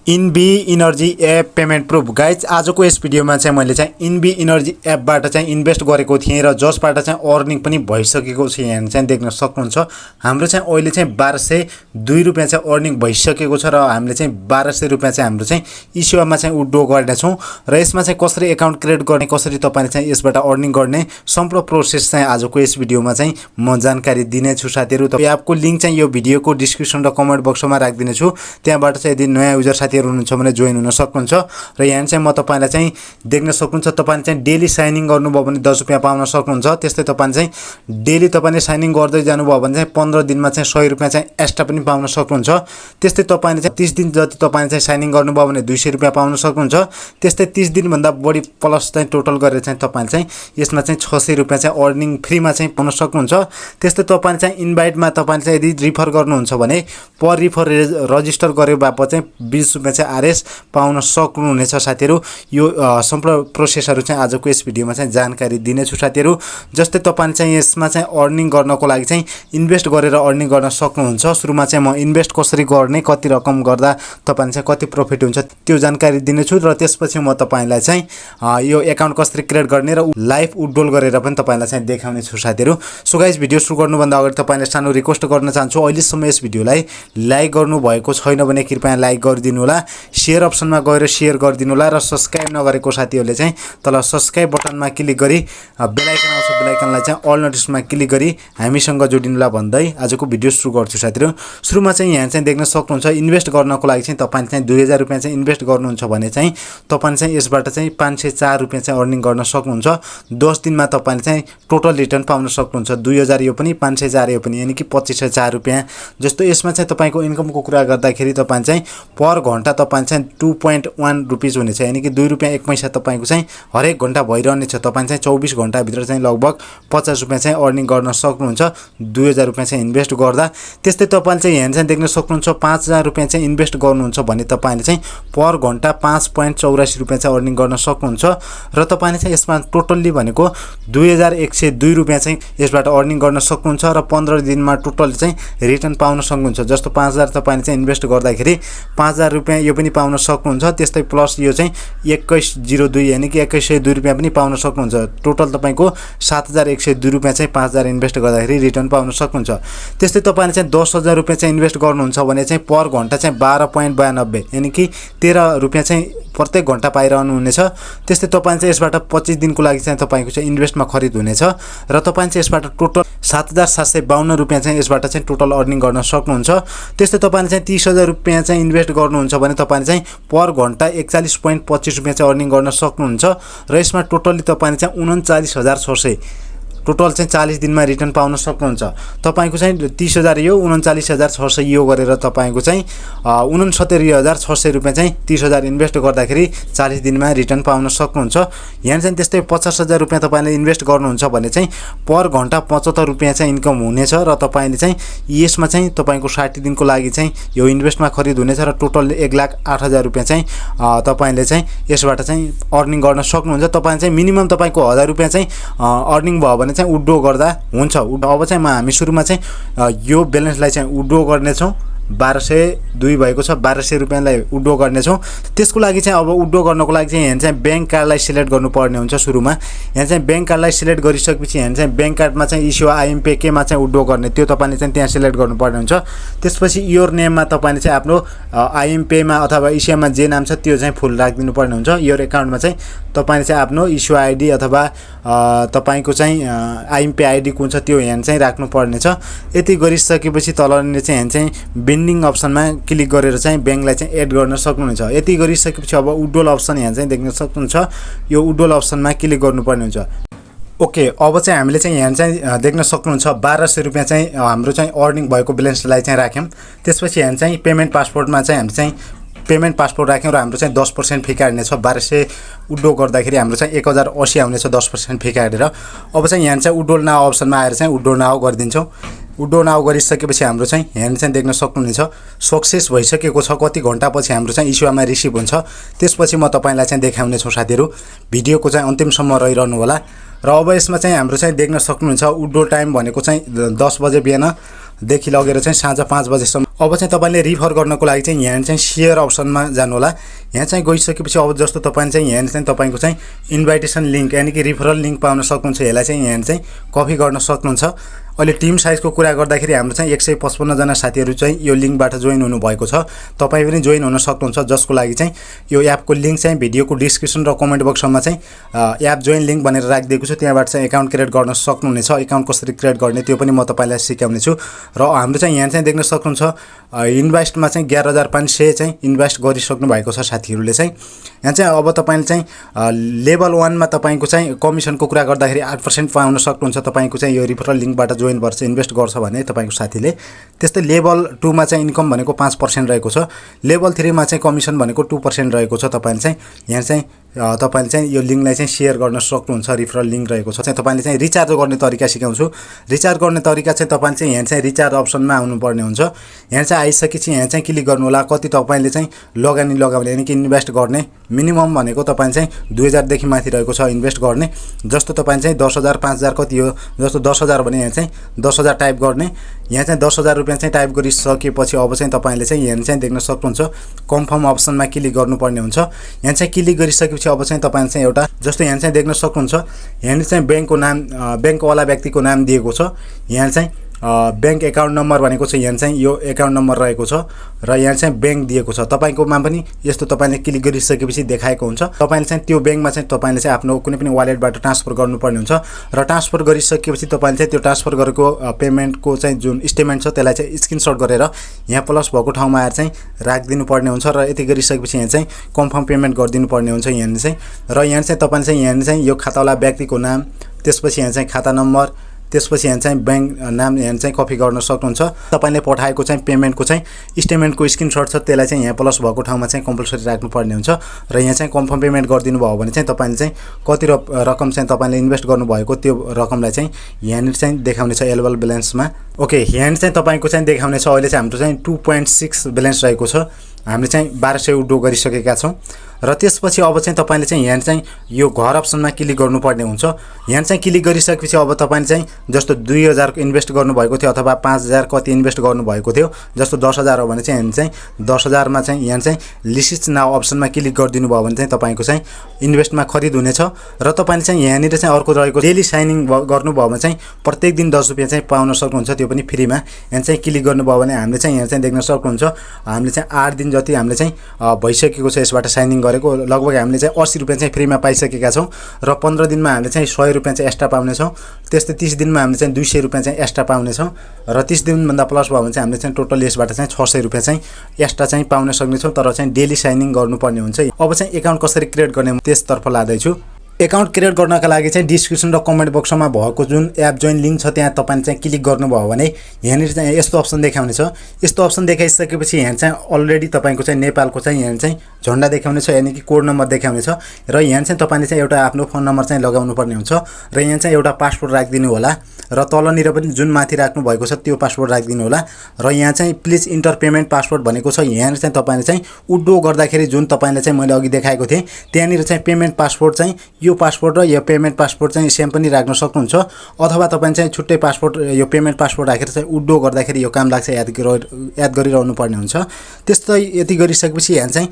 Energy app payment proof guys आजको यस भिडियोमा चाहिँ मैले चाहिँ इनर्जी एपबाट चाहिँ इन्भेस्ट गरेको थिएँ र जसबाट चाहिँ अर्निङ पनि भइसकेको छ। यहाँ चाहिँ देख्न सक्नुहुन्छ हाम्रो चाहिँ अहिले चाहिँ 1202 रुपैयाँ चाहिँ अर्निङ भइसकेको छ र हामीले चाहिँ 1200 रुपैयाँ चाहिँ हाम्रो चाहिँ इसेवामा चाहिँ विथड्र गर्नेछौँ र यसमा चाहिँ कसरी एकाउन्ट क्रिएट गर्ने, कसरी तपाईले चाहिँ यसबाट अर्निङ गर्ने सम्पूर्ण प्रोसेस चाहिँ आजको यस भिडियोमा चाहिँ म जानकारी दिनेछु साथीहरु। यो एपको लिंक चाहिँ यो भिडियोको डिस्क्रिप्सन र कमेन्ट बक्समा राखिदिनेछु, त्यहाँबाट चाहिँ यदि नयाँ युजर साथीहरु हुनुहुन्छ भने जोइन हुन सक्नुहुन्छ। र यहाँ चाहिँ म तपाईलाई चाहिँ देख्न सक्नुहुन्छ तपाईले चाहिँ डेली साइनिङ गर्नुभयो भने 10 रुपैयाँ पाउन सक्नुहुन्छ। त्यस्तै तपाईले चाहिँ डेली तपाईले साइनिङ गर्दै जानुभयो भने चाहिँ 15 दिनमा चाहिँ 100 रुपैयाँ चाहिँ एक्स्ट्रा पनि पाउन सक्नुहुन्छ। त्यस्तै तपाईले चाहिँ 30 दिन जति तपाईले चाहिँ साइनिङ गर्नुभयो भने 200 रुपैयाँ पाउन सक्नुहुन्छ। त्यस्तै 30 दिन भन्दा बढी प्लस चाहिँ टोटल गरेर चाहिँ तपाईले चाहिँ यसमा चाहिँ 600 रुपैयाँ चाहिँ अर्निङ फ्रीमा चाहिँ पाउन सक्नुहुन्छ। त्यस्तै तपाईले चाहिँ इन्भाइटमा तपाईले चाहिँ यदि रिफर गर्नुहुन्छ भने पर रिफर रजिस्टर गरे बापत चाहिँ 20 रुपैयाँ चाहिँ आरएस पाउन सक्नुहुनेछ साथीहरु। यो सम्पूर्ण प्रोसेसहरु चाहिँ आजको यस भिडियोमा चाहिँ जानकारी दिनेछु साथीहरु। जस्तै तपाईले चाहिँ यसमा चाहिँ अर्निङ गर्नको लागि चाहिँ इन्भेस्ट गरेर अर्निङ गर्न सक्नुहुन्छ। सुरुमा चाहिँ म इन्भेस्ट कसरी गर्ने, कति रकम गर्दा तपाईले चाहिँ कति प्रॉफिट हुन्छ त्यो जानकारी दिनेछु र त्यसपछि म तपाईलाई चाहिँ यो एकाउन्ट कसरी क्रिएट गर्ने र लाइभ विथड्रल गरेर पनि तपाईलाई चाहिँ देखाउने छु साथीहरु। सो गाइस भिडियो सुरु गर्नुभन्दा अगाडि तपाईले सानो रिक्वेस्ट गर्न चाहन्छु, अहिलेसम्म यस भिडियोलाई लाइक गर्नु भएको छैन भने कृपया लाइक गरिदिनु होला, शेयर अप्सनमा गएर शेयर गरिदिनु होला र सब्स्क्राइब नगरेको साथीहरुले चाहिँ तल सब्स्क्राइब बटनमा क्लिक गरी बेल आइकन आउँछ, बेल आइकनलाई चाहिँ अल नोटिफिकेसनमा क्लिक गरी हामीसँग जोडिनुला भन्दै आजको भिडियो सुरु गर्छु साथीहरु। सुरुमा चाहिँ यहाँ चाहिँ देख्न सक्नुहुन्छ इन्भेस्ट गर्नको लागि चाहिँ तपाईले चाहिँ 2000 रुपैयाँ चाहिँ इन्भेस्ट गर्नुहुन्छ भने चाहिँ तपाईले चाहिँ यसबाट चाहिँ 504 रुपैयाँ चाहिँ अर्निङ गर्न सक्नुहुन्छ। 10 दिनमा तपाईले चाहिँ टोटल रिटर्न पाउन सक्नुहुन्छ। 2000 यो पनि 504 यो पनि, यानी कि 2504 रुपैयाँ। जस्तो यसमा चाहिँ तपाईको इन्कमको कुरा गर्दाखेरि तपाईले चाहिँ पर घण्टा तपाईले चाहिँ 2.1 रुपैयाँ हुनेछ, यानी कि 2 रुपैयाँ 1 पैसा तपाईको चाहिँ हरेक घण्टा भइरहनेछ। तपाईले चाहिँ 24 घण्टा भित्र चाहिँ लगभग 50 रुपैयाँ चाहिँ अर्निङ गर्न सक्नुहुन्छ 2000 रुपैयाँ चाहिँ इन्भेस्ट गर्दा। त्यस्तै तपाईले चाहिँ यहाँ चाहिँ देख्न सक्नुहुन्छ 5000 रुपैयाँ चाहिँ इन्भेस्ट गर्नुहुन्छ भने तपाईले चाहिँ पर घण्टा 5.84 रुपैयाँ चाहिँ अर्निङ गर्न सक्नुहुन्छ र तपाईले चाहिँ यसमा टोटल्ली भनेको 2102 रुपैयाँ चाहिँ यसबाट अर्निङ गर्न सक्नुहुन्छ र 15 दिनमा टोटल चाहिँ रिटर्न पाउन सक्नुहुन्छ। जस्तो 5000 तपाईले चाहिँ इन्भेस्ट गर्दाखेरि 5000 रुपैयाँ यो पनि पाउन सक्नुहुन्छ। त्यस्तै प्लस यो चाहिँ 2102 यानी कि 2102 रुपैयाँ पनि पाउन सक्नुहुन्छ। टोटल तपाईको 7102 रुपैयाँ चाहिँ 5000 इन्भेस्ट गर्दाखेरि रिटर्न पाउन सक्नुहुन्छ। त्यस्तै तपाईले चाहिँ 10000 रुपैयाँ चाहिँ इन्भेस्ट गर्नुहुन्छ भने चाहिँ पर घण्टा चाहिँ 12.92 यानी कि 13 रुपैयाँ चाहिँ प्रत्येक घण्टा पाइरहनु हुनेछ। त्यस्तै तपाईले चाहिँ यसबाट 25 दिनको लागि चाहिँ तपाईको चाहिँ इन्भेस्टमा खरिद हुनेछ र तपाईले चाहिँ यसबाट टोटल 7752 रुपैयाँ चाहिँ यसबाट चाहिँ टोटल अर्निङ गर्न सक्नुहुन्छ। त्यस्तै तपाईले चाहिँ 30000 रुपैयाँ चाहिँ इन्भेस्ट गर्नुहुन्छ भने तपाईले चाहिँ पर घण्टा 41.25 रुपैयाँ चाहिँ अर्निङ गर्न सक्नुहुन्छ र यसमा टोटली तपाईले चाहिँ 39600 टोटल चाहिँ 40 दिनमा रिटर्न पाउन सक्नुहुन्छ। तपाईको चाहिँ 30000 यो 39600 यो गरेर तपाईको चाहिँ 69600 रुपैयाँ चाहिँ 30000 इन्भेस्ट गर्दाखेरि 40 दिनमा रिटर्न पाउन सक्नुहुन्छ। यहाँ चाहिँ त्यस्तै 50000 रुपैयाँ तपाईले इन्भेस्ट गर्नुहुन्छ भने चाहिँ पर घण्टा 75 रुपैयाँ चाहिँ इन्कम हुनेछ र तपाईले चाहिँ यसमा चाहिँ तपाईको 60 दिनको लागि चाहिँ यो इन्भेस्टमा खरिद हुनेछ र टोटल 1,08,000 रुपैयाँ चाहिँ तपाईले चाहिँ यसबाट चाहिँ अर्निङ गर्न सक्नुहुन्छ। तपाईले चाहिँ मिनिमम तपाईको 1000 रुपैयाँ चाहिँ अर्निङ भयो भने चाहिँ विथड्र गर्दा हुन्छ। अब चाहिँ हामी सुरुमा चाहिँ यो ब्यालेन्सलाई चाहिँ विथड्र गर्नेछौँ। 1202 भएको छ, 1200 रुपैयाँलाई विथड्र गर्नेछौँ। त्यसको लागि चाहिँ अब विथड्र गर्नको लागि चाहिँ यहाँ चाहिँ बैंक कार्डलाई सिलेक्ट गर्नुपर्ने हुन्छ। सुरुमा यहाँ चाहिँ बैंक कार्डलाई सिलेक्ट गरिसकेपछि यहाँ चाहिँ बैंक कार्डमा चाहिँ इसेवा आइएमपे केमा चाहिँ विथड्र गर्ने त्यो तपाईले चाहिँ त्यहाँ सिलेक्ट गर्नुपर्ने हुन्छ। त्यसपछि योर नेममा तपाईले चाहिँ आफ्नो आइएमपेमा अथवा इसेवामा जे नाम छ त्यो चाहिँ फुल राखिदिनु पर्ने हुन्छ। योर एकाउन्टमा चाहिँ तपाईले चाहिँ आफ्नो इसेवा आइडी अथवा तपाईको चाहिँ आइएमपे आइडी कुन छ त्यो यहाँ चाहिँ राख्नु पर्ने छ। यति गरिसकेपछि तलनिर चाहिँ यहाँ चाहिँ बेन्डिङ अप्सनमा क्लिक गरेर चाहिँ बैंकलाई चाहिँ एड गर्न सक्नुहुन्छ। यति गरिसकेपछि अब विथड्रल अप्सन यहाँ चाहिँ देख्न सक्नुहुन्छ। यो विथड्रल अप्सनमा क्लिक गर्नुपर्ने हुन्छ। ओके, अब चाहिँ हामीले चाहिँ यहाँ चाहिँ देख्न सक्नुहुन्छ 1200 रुपैयाँ चाहिँ हाम्रो चाहिँ अर्निङ भएको ब्यालेन्सलाई चाहिँ राख्यौँ। त्यसपछि यहाँ चाहिँ पेमेन्ट पासपोर्टमा चाहिँ हामी चाहिँ पेमेन्ट पासपोर्ट राख्यौँ र हाम्रो चाहिँ 10% फी काट्नेछ। 1200 विथड्र गर्दाखेरि हाम्रो चाहिँ 1080 आउनेछ 10% फी काटेर। अब चाहिँ यहाँ चाहिँ विथड्रल नाउ अप्सनमा आएर चाहिँ विथड्र नाउ गरिदिन्छौँ। विथड्र नाउ गरिसकेपछि हाम्रो चाहिँ यहाँ चाहिँ देख्न सक्नुहुनेछ सक्सेस भइसकेको छ। कति घण्टापछि हाम्रो चाहिँ इसेवामा रिसिभ हुन्छ त्यसपछि म तपाईलाई चाहिँ देखाउने छु साथीहरु। भिडियोको चाहिँ अन्तिमसम्म रहिरहनु होला। र अब यसमा चाहिँ हाम्रो चाहिँ देख्न सक्नुहुन्छ विथड्रल टाइम भनेको चाहिँ 10 बजे बिहानदेखि लगेर चाहिँ साँझ 5 बजेसम्म अब चाहिँ तपाईले रिफर गर्नको लागि चाहिँ यहाँ चाहिँ शेयर अप्सनमा जानु होला। यहाँ चाहिँ गइसकेपछि अब जस्तो तपाईले चाहिँ यहाँ चाहिँ तपाईको चाहिँ इन्भिटेसन लिंक यानी कि रिफरल लिंक पाउन सक्नुहुन्छ। यसलाई चाहिँ यहाँ चाहिँ कपी गर्न सक्नुहुन्छ। अहिले टिम साइजको कुरा गर्दाखेरि हाम्रो चाहिँ 155 जना साथीहरु चाहिँ यो लिंकबाट जोइन हुनु भएको छ। तपाई पनि जोइन हुन सक्नुहुन्छ, जसको लागि चाहिँ यो एपको लिंक चाहिँ भिडियोको डिस्क्रिप्सन र कमेन्ट बक्समा चाहिँ एप जोइन लिंक भनेर राखिदिएको छु। त्यहाँबाट चाहिँ अकाउन्ट क्रिएट गर्न सक्नुहुनेछ। अकाउन्ट कसरी क्रिएट गर्ने त्यो पनि म तपाईलाई सिकाउने छु। र हाम्रो चाहिँ यहाँ चाहिँ देख्न सक्नुहुन्छ इन्भेस्टमा चाहिँ 11500 चाहिँ इन्भेस्ट गरिसक्नु भएको छ साथीहरुले चाहिँ। यहाँ चाहिँ अब तपाईले चाहिँ लेभल 1 मा तपाईको चाहिँ कमिसनको कुरा गर्दाखेरि 8% पाउन सक्नुहुन्छ। तपाईको चाहिँ यो रिफरल लिंकबाट जोइन गर्छ इन्भेस्ट गर्छ भने तपाईको साथीले। त्यस्तै लेभल 2 मा चाहिँ इन्कम भनेको 5% रहेको छ। लेभल 3 मा चाहिँ कमिसन भनेको 2% रहेको छ। तपाईले चाहिँ यहाँ चाहिँ तपाईले चाहिँ यो लिंकलाई चाहिँ शेयर गर्न सक्नुहुन्छ। रिफरल लिंक रहेको छ। चाहिँ तपाईले चाहिँ रिचार्ज गर्ने तरिका सिकाउँछु। रिचार्ज गर्ने तरिका चाहिँ तपाईले चाहिँ यहाँ चाहिँ रिचार्ज अप्सनमा आउनु पर्ने हुन्छ। यहाँ चाहिँ आइसकेपछि यहाँ चाहिँ क्लिक गर्नु होला। कति तपाईले चाहिँ लगानी लगाउने यानी कि इन्भेस्ट गर्ने मिनिमम भनेको तपाईले चाहिँ 2000 देखि माथि रहेको छ इन्भेस्ट गर्ने। जस्तो तपाईले चाहिँ 10000 5000 कति हो, जस्तो 10000 भने यहाँ चाहिँ 10000 टाइप गर्ने। यहाँ चाहिँ 10000 रुपैयाँ चाहिँ टाइप गरिसकेपछि अब चाहिँ तपाईले चाहिँ यहाँ चाहिँ देख्न सक्नुहुन्छ कन्फर्म अप्सनमा क्लिक गर्नुपर्ने हुन्छ। यहाँ चाहिँ क्लिक गरिसकेपछि अब चाहिँ तपाईले चाहिँ एउटा जस्तो यहाँ चाहिँ देख्न सक्नुहुन्छ यहाँ चाहिँ बैंकको नाम बैंकवाला व्यक्तिको नाम दिएको छ। यहाँ चाहिँ बैंक अकाउन्ट नम्बर भनेको चाहिँ यहाँ चाहिँ यो अकाउन्ट नम्बर रहेको छ र यहाँ चाहिँ बैंक दिएको छ। तपाईकोमा पनि यस्तो तपाईले क्लिक गरिसकेपछि देखाएको हुन्छ। तपाईले चाहिँ त्यो बैंकमा चाहिँ तपाईले चाहिँ आफ्नो कुनै पनि वालेटबाट ट्रान्सफर गर्नुपर्ने हुन्छ र ट्रान्सफर गरिसकेपछि तपाईले चाहिँ त्यो ट्रान्सफर गरेको पेमेन्टको चाहिँ जुन स्टेटमेन्ट छ त्यसलाई चाहिँ स्क्रिनशट गरेर यहाँ प्लस भएको ठाउँमा आएर चाहिँ राखिदिनु पर्ने हुन्छ र यति गरिसकेपछि यहाँ चाहिँ कन्फर्म पेमेन्ट गरिदिनु पर्ने हुन्छ। यहाँ चाहिँ र यहाँ चाहिँ तपाईले चाहिँ यहाँ चाहिँ यो खातावाला व्यक्तिको नाम, त्यसपछि यहाँ चाहिँ खाता नम्बर, त्यसपछि यहाँ चाहिँ बैंक नाम यहाँ चाहिँ कपी गर्न सक्नुहुन्छ। तपाईले पठाएको चाहिँ पेमेन्टको चाहिँ स्टेटमेन्टको स्क्रिनशट छ, त्यसलाई चाहिँ यहाँ प्लस भएको ठाउँमा चाहिँ कम्पल्सरी राख्नुपर्ने हुन्छ र यहाँ चाहिँ कन्फर्म पेमेन्ट गरिदिनु भयो भने चाहिँ तपाईले चाहिँ कति रकम चाहिँ तपाईले इन्भेस्ट गर्नुभएको त्यो रकमलाई चाहिँ यहाँ चाहिँ देखाउने छ एलेबल ब्यालेन्समा। ओके, यहाँ चाहिँ तपाईको चाहिँ देखाउने छ। अहिले चाहिँ हाम्रो चाहिँ 2.6 ब्यालेन्स रहेको छ। हामीले चाहिँ 1200 विथड्र गरिसकेका छौं र त्यसपछि अब चाहिँ तपाईले चाहिँ यहाँ चाहिँ यो घर अप्सनमा क्लिक गर्नुपर्ने हुन्छ। यहाँ चाहिँ क्लिक गरिसकेपछि अब तपाईले चाहिँ जस्तो 2000 को इन्भेस्ट गर्नुभएको थियो अथवा 5000 कति इन्भेस्ट गर्नुभएको थियो, जस्तो 10000 हो भने चाहिँ यहाँ चाहिँ 10000 मा चाहिँ यहाँ चाहिँ लिस्ट नाउ अप्सनमा क्लिक गरिदिनु भयो भने चाहिँ तपाईको चाहिँ इन्भेस्टमा खरिद हुनेछ र तपाईले चाहिँ यहाँ निर चाहिँ अर्को रहेको डेली साइनिङ गर्नुभयो भने चाहिँ प्रत्येक दिन 10 रुपैयाँ चाहिँ पाउन सक्नुहुन्छ, त्यो पनि फ्रीमा। यहाँ चाहिँ क्लिक गर्नुभयो भने हामीले चाहिँ यहाँ चाहिँ देख्न सक्नुहुन्छ हामीले चाहिँ 8 दिन जति हामीले चाहिँ भइसकेको छ यसबाट साइनिङ गरेको। लगभग हामीले चाहिँ 80 रुपैयाँ चाहिँ फ्रीमा पाइसकेका छौं र 15 दिनमा हामीले चाहिँ 100 रुपैयाँ चाहिँ एक्स्ट्रा पाउने छौं। त्यस्तै 30 दिनमा हामीले चाहिँ 200 रुपैयाँ चाहिँ एक्स्ट्रा पाउने छौं र 30 दिन भन्दा प्लस भयो भने चाहिँ हामीले चाहिँ टोटल यसबाट चाहिँ 600 रुपैयाँ चाहिँ एक्स्ट्रा चाहिँ पाउन सक्ने छौं, तर चाहिँ डेली साइनिङ गर्नुपर्ने हुन्छ। अब चाहिँ अकाउन्ट कसरी क्रिएट गर्ने त्यसतर्फ लादै छु। अकाउन्ट क्रिएट गर्नका लागि चाहिँ डिस्क्रिप्सन र कमेन्ट बक्समा भएको जुन एप जोइन लिंक छ त्यहाँ तपाईले चाहिँ क्लिक गर्नुभयो भने यहाँ चाहिँ यस्तो अप्सन देखाउने छ। यस्तो अप्सन देखाइसकेपछि यहाँ चाहिँ अलरेडी तपाईको चाहिँ नेपालको चाहिँ यहाँ चाहिँ झण्डा देखाउने छ यानी कि कोड नम्बर देखाउने छ र यहाँ चाहिँ तपाईले चाहिँ एउटा आफ्नो फोन नम्बर चाहिँ लगाउनु पर्ने हुन्छ र यहाँ चाहिँ एउटा पासवर्ड राखिदिनु होला र तलनिर पनि जुन माथि राख्नु भएको छ त्यो पासवर्ड राखिदिनु होला र यहाँ चाहिँ प्लिज इन्टर पेमेन्ट पासवर्ड भनेको छ। यहाँ चाहिँ तपाईले चाहिँ विथड्र गर्दाखेरि जुन तपाईले चाहिँ मैले अघि देखाएको थिए त्यहाँनिर चाहिँ पेमेन्ट पासवर्ड चाहिँ यो पासवर्ड र यो पेमेन्ट पासवर्ड चाहिँ सेम पनि राख्न सक्नुहुन्छ अथवा तपाईले चाहिँ छुट्टै पासवर्ड यो पेमेन्ट पासवर्ड राखेर चाहिँ विथड्र गर्दाखेरि यो काम लाग्छ याद गरिरहनु पर्ने हुन्छ। त्यस्तै यति गरिसकेपछि यहाँ चाहिँ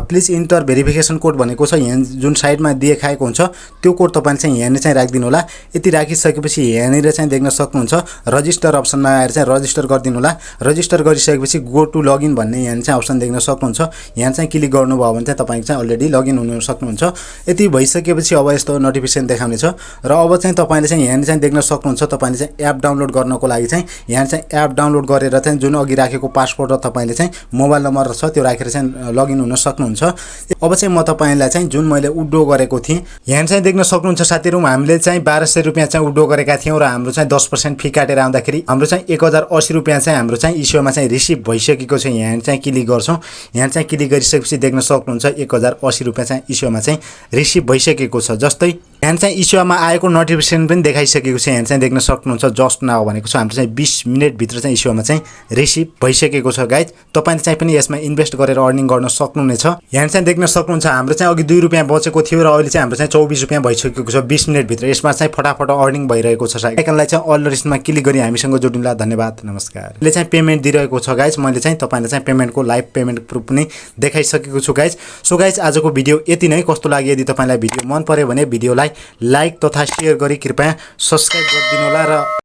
प्लिज इन्टर भेरिफिकेसन कोड भनेको छ। यहाँ जुन साइडमा देखाएको हुन्छ त्यो कोड तपाईले चाहिँ यहाँ चाहिँ राखिदिनु होला। यति राखिसकेपछि यहाँनिर चाहिँ देख्न सक्नुहुन्छ रजिस्टर अप्सनमा आएर चाहिँ रजिस्टर गरिदिनु होला। रजिस्टर गरिसकेपछि गो टु लगइन भन्ने यहाँ चाहिँ अप्सन देख्न सक्नुहुन्छ। यहाँ चाहिँ क्लिक गर्नुभयो भने चाहिँ तपाईले चाहिँ अलरेडी लगइन हुन सक्नुहुन्छ। यति भइसकेपछि अब यस्तो नोटिफिकेसन देखाउने छ र अब चाहिँ तपाईले चाहिँ यहाँ चाहिँ देख्न सक्नुहुन्छ तपाईले चाहिँ एप डाउनलोड गर्नको लागि चाहिँ यहाँ चाहिँ एप डाउनलोड गरेर चाहिँ जुन अघि राखेको पासवर्ड र तपाईले चाहिँ मोबाइल नम्बर छ त्यो राखेर चाहिँ लगइन हुन सक्नुहुन्छ। अब चाहिँ म तपाईलाई चाहिँ जुन मैले विथड्र गरेको थिएँ यहाँ चाहिँ देख्न सक्नुहुन्छ साथीहरु हामीले चाहिँ 1200 रुपैयाँ चाहिँ विथड्र गरेका थियौं र हाम्रो चाहिँ 10% फी काटेर आउँदाखेरि हाम्रो चाहिँ 1080 रुपैयाँ चाहिँ हाम्रो चाहिँ इस्युमा चाहिँ रिसिभ भइसकेको छ। यहाँ चाहिँ क्लिक गर्छौं। यहाँ चाहिँ क्लिक गरिसकेपछि देख्न सक्नुहुन्छ 1080 रुपैयाँ चाहिँ इस्युमा चाहिँ रिसिभ भइसकेको छ। जस्तै यहाँ चाहिँ इस्युमा आएको नोटिफिकेसन पनि देखाइसकेको छ। यहाँ चाहिँ देख्न सक्नुहुन्छ जस्ट नाउ भनेको छ। हाम्रो चाहिँ 20 मिनेटभित्र चाहिँ इस्युमा चाहिँ रिसिभ भइसकेको छ गाइज। तपाईँले चाहिँ पनि यसमा इन्भेस्ट गरेर अर्निङ गर्न सक्नुहुनेछ। यहाँ चाहिँ देख्न सक्नुहुन्छ हाम्रो चाहिँ अघि 2 रुपियाँ बचेको थियो र अहिले चाहिँ हाम्रो चाहिँ 24 रुपियाँ भइसकेको छ 20 मिनेटभित्र। यसमा चाहिँ फटाफट अर्निङ भइरहेको छ। आइकनलाई चाहिँ अल लिस्टमा क्लिक गरी हामीसँग जोडिनुला। धन्यवाद, नमस्कार। यसले चाहिँ पेमेन्ट दिइरहेको छ गाइज। मैले चाहिँ तपाईँलाई चाहिँ पेमेन्टको लाइभ पेमेन्ट प्रुफ पनि देखाइसकेको छु गाइज। सो गाइज आजको भिडियो यति नै। कस्तो लाग्यो? यदि तपाईँलाई भिडियो मन पर्यो भने भिडियोलाई लाइक तथा शेयर गरी कृपया सब्स्क्राइब गरिदिनु होला र